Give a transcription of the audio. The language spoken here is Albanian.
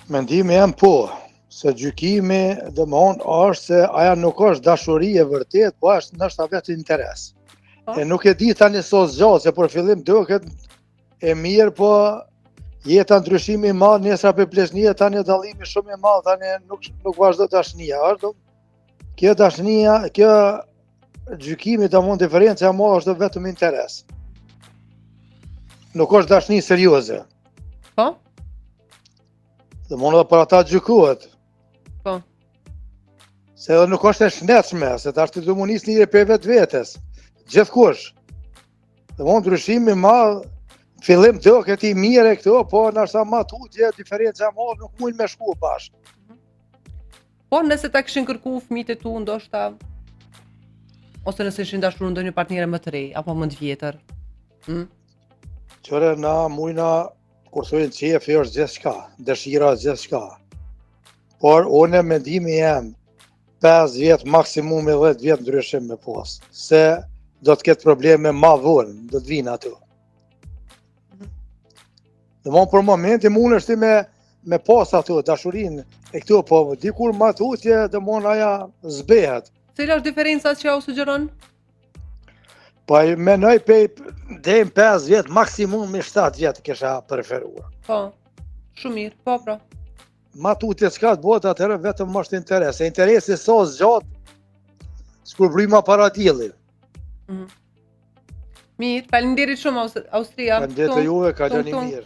Mendimi jam po, se gjykimi domthon është se aja nuk është dashuri e vërtet, po është ndoshta vetë interes. E nuk e di tani sos gjatë, se për fillim duket e mirë, po jeta ndryshimi i madh, nesër për pleqnia tani dallimi shumë i madh, tani nuk vazhdo dashnia, është kjo dashnia, kjo gjykimi domthon diferenca e madhe është vetëm interes. Nuk është dashni serioze. Po? Domthon edhe për ata gjykohet. Po. Se edhe nuk është e shnetshme, se tash ti do mu nis njëri për vetvetes. Gjithkush. Domthon ndryshimi i madh, fillim duket i mirë e këto, po ndoshta më tutje diferenca e madhe nuk mund me shku bashkë. Po nëse ta kishin kërku fëmijët e tu ndoshta, ose nëse ishin dashur ndonjë partnere më të re apo më të vjetër. Qëre na mujna, kur thojnë qefi është gjithçka, dëshira është gjithçka. Por unë mendimi jam 5 vjet maksimum 10 vjet ndryshim me pas, se do të ketë probleme ma vonë, do të vinë ato. Domthon për momentin mund është me pas ato dashurinë e këto, po dikur ma tutje domthon aja zbehet. Cila është diferenca që u sugjeron? Po menoj deri 5 vjet maksimum me 7 vjet kisha preferuar. Po. Shumë mirë, po pra. Ma tutje s'ka të bëhet atëherë vetëm është interes. E interesi sa zgjat shpërblima para diellit. Mirë, faleminderit shumë Austria. Faleminderit juve, kaloni mirë.